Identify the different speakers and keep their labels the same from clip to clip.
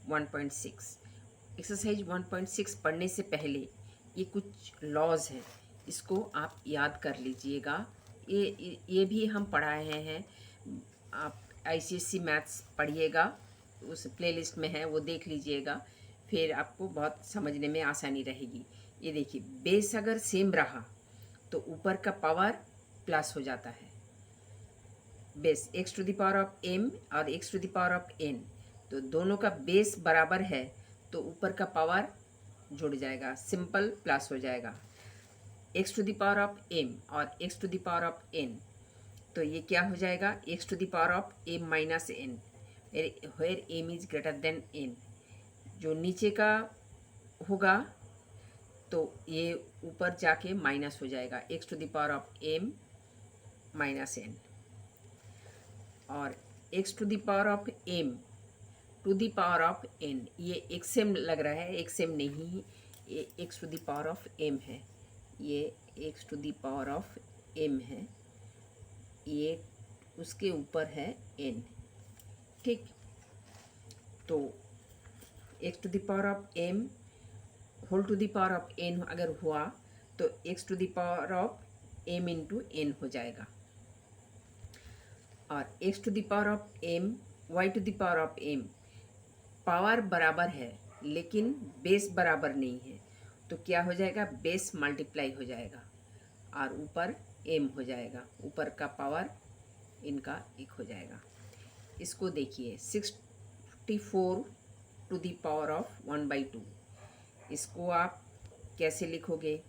Speaker 1: 1.6। Exercise 1.6 पढ़ने से पहले ये कुछ लॉज हैं, इसको आप याद कर लीजिएगा। ये भी हम पढ़ाए हैं। आप आईसीएससी मैथ्स पढ़िएगा, उस प्लेलिस्ट में है, वो देख लीजिएगा, फिर आपको बहुत समझने में आसानी रहेगी। ये देखिए, बेस अगर सेम रहा तो ऊपर का पावर प्लस हो जाता है। Base x to the power of m और x to the power of n, तो दोनों का बेस बराबर है तो ऊपर का पावर जुड़ जाएगा, सिंपल प्लस हो जाएगा। x to the power of m और x to the power of n, तो ये क्या हो जाएगा, x to the power of m minus n, where m is greater than n। जो नीचे का होगा तो ये ऊपर जाके माइनस हो जाएगा, x to the power of m minus n। और x to the power of m to the power of n, ये xm लग रहा है, xm नहीं है, ये x to the power of m है, ये x to the power of m है, ये उसके ऊपर है n। ठीक, तो x to the power of m whole to the power of n अगर हुआ तो x to the power of m into n हो जाएगा। और x to the power of m y to the power of m, power बराबर है लेकिन base बराबर नहीं है, तो क्या हो जाएगा, बेस मल्टीप्लाई हो जाएगा और ऊपर m हो जाएगा, ऊपर का पावर इनका एक हो जाएगा। इसको देखिए, 64 टू द पावर ऑफ 1/2, इसको आप कैसे लिखोगे,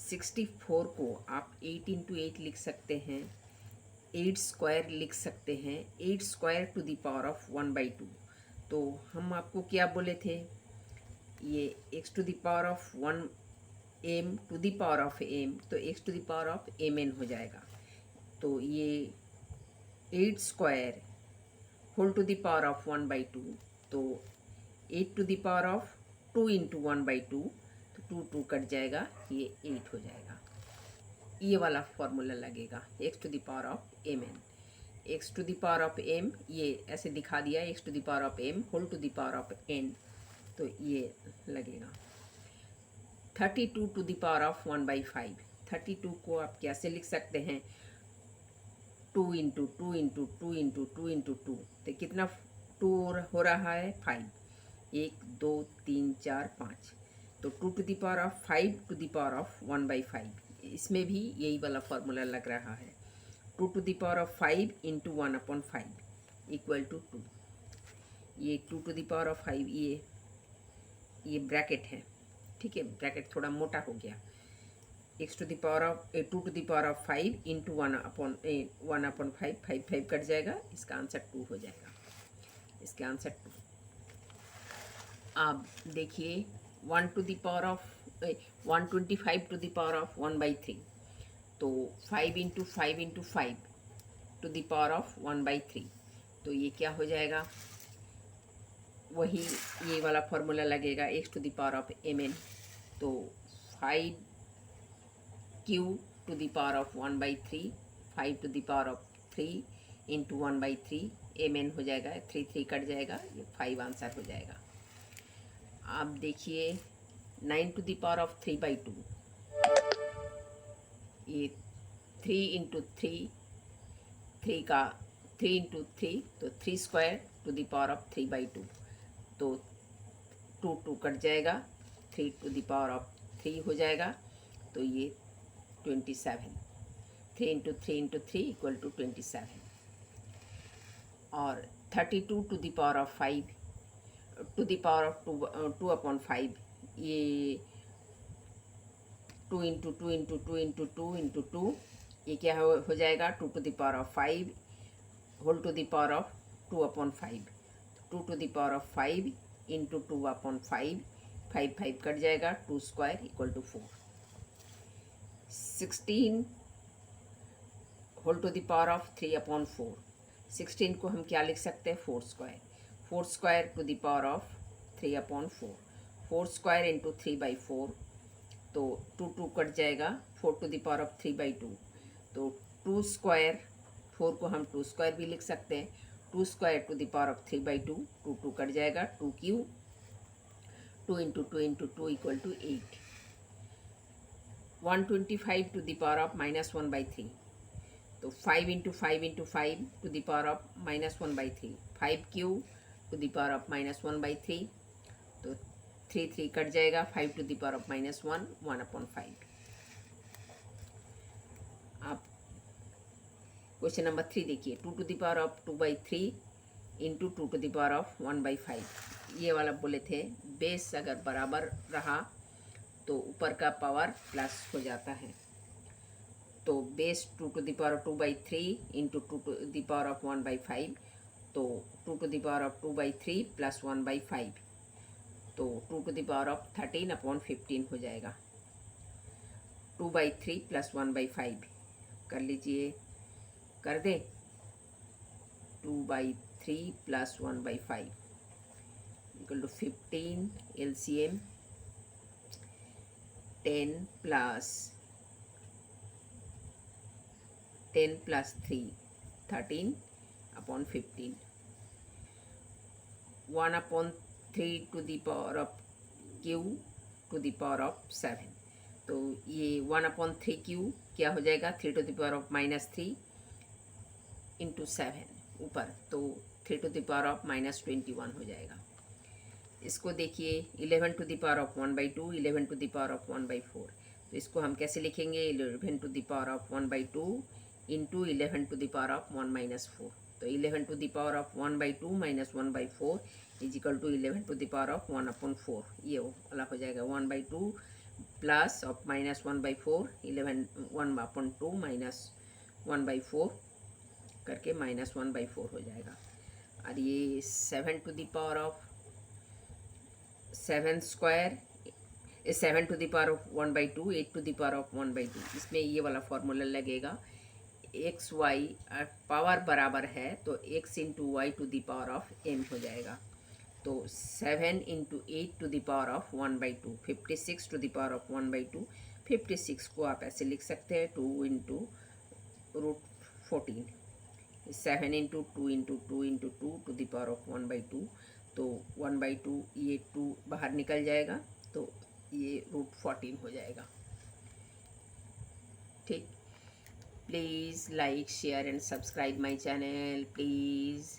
Speaker 1: 64 को आप 8 इंटू 8 लिख सकते हैं, 8 स्क्वायर लिख सकते हैं, 8 square to the power of 1/2। तो हम आपको क्या बोले थे, ये x to the power of 1 m to the power of m, तो x to the power of mn हो जाएगा। तो ये 8 square whole to the power of 1/2, तो 8 to the power of 2 into 1/2, तो 2 2 कट जाएगा, ये 8 हो जाएगा। ये वाला फॉर्मूला लगेगा, x to the power of mn, x to the power of m, ये ऐसे दिखा दिया, x to the power of m whole to the power of n, तो ये लगेगा। 32 टू द पावर ऑफ 1/5, 32 को आप कैसे लिख सकते हैं, 2 इंटू 2 इंटू 2 इंटू 2 इंटू 2, तो कितना 2 हो रहा है, 5, 1 2 3 4 5, तो 2 to the power of 5 to the power of 1/5, इसमें भी यही वाला फॉर्मूला लग रहा है। 2 to the power of 5 into 1/5 equal to 2, ये 2 टू द पावर ऑफ 5, ये ब्रैकेट है, ठीक है, ब्रैकेट थोड़ा मोटा हो गया। x to the power of 2 to the power of 5 into 1/5, 5 5 cut जाएगा, इसका आंसर 2 हो जाएगा, इसका आंसर 2। आप देखिए, 1 to the power of 125 to the power of 1/3, तो 5 into 5 into 5 to the power of 1/3, तो ये क्या हो जाएगा, वही ये वाला फॉर्मूला लगेगा, x to the power of mn, तो 5 cube to the power of 1/3, 5 to the power of 3 into 1/3, mn हो जाएगा, 3 3 कट जाएगा, ये 5 आंसर हो जाएगा। आप देखिए, 9 टू द पावर ऑफ 3/2, ये 3 इंटू 3, 3 का 3 इंटू 3, तो 3 square to the power of 3/2, तो 2 2 कट जाएगा, 3 टू द पावर ऑफ 3 हो जाएगा, तो ये 27, 3 इंटू 3 इंटू 3 इक्वल टू 27। और 32 to the power of 5 to the power of 2/5, ये 2 इंटू 2 इंटू 2 इंटू 2 इंटू 2, ये क्या हो जाएगा, 2 to the power of 5 whole to the power of 2/5, 2 to the power of 5 into 2/5, 5 5 cut जाएगा, 2 square equal to 4। 16 whole to the power of 3/4, 16 को हम क्या लिख सकते हैं, 4 square, 4 square to the power of 3/4, 4 square into 3/4, तो 2 2 cut जाएगा, 4 to the power of 3/2, तो 2 स्क्वायर, 4 को हम 2 स्क्वायर भी लिख सकते हैं, 2 square to the power of 3/2, 2 2 cut जाएगा, 2 cube, 2 into 2 into 2 equal to 8। 125 to the power of -1/3, तो 5 into 5 into 5 to the power of -1/3, 5 cube to the power of -1/3, तो 3 3 कट जाएगा, 5 टू द पावर ऑफ -1, 1/5। आप question number 3 देखिए, 2 to the power of 2/3 into 2 to the power of 1/5। ये वाला बोले थे base अगर बराबर रहा तो ऊपर का पावर प्लस हो जाता है। तो base 2 to the power of 2/3 into 2 to the power of 1/5, तो 2 to the power of 2/3 plus 1/5, तो 2 टू द पावर ऑफ 13/15 हो जाएगा। 2/3 प्लस 1/5 कर लीजिए, कर दें। 2/3 plus 1/5 equal to 15, LCM 10 plus 3, 13/15, 1/3 to the power of cube to the power of 7, तो ये 1/3 क्यू क्या हो जाएगा, 3 to the power of -3 into 7 ऊपर, तो 3 टू द पावर ऑफ -21 हो जाएगा। इसको देखिए 11 to the power of 1/2, 11 to the power of 1/4, तो इसको हम कैसे लिखेंगे, 11 to the power of 1/2 into 11 to the power ऑफ 1-4, तो 11 to the power of 1/2 - 1/4 is equal to 11 to the power of 1/4। ये वाला हो जाएगा 1/2 प्लस ऑफ -1/4, 11 1/2 -1/4 करके -1/4 हो जाएगा। और ये 7 to the power of 7 square, 7 to the power of 1/2, 8 to the power of 1/2, इसमें ये वाला फॉर्मूला लगेगा। एक्स वाई पावर बराबर है तो x into y to the power of m हो जाएगा। तो 7 into 8 to the power of 1/2, 56 to the power of 1/2। 56 को आप ऐसे लिख सकते हैं 2 into √14, 7 into 2 into 2 into 2 to the power of 1/2, तो 1/2 ये 2 बाहर निकल जाएगा, तो ये √14 हो जाएगा। ठीक, please like, share and subscribe my channel, please.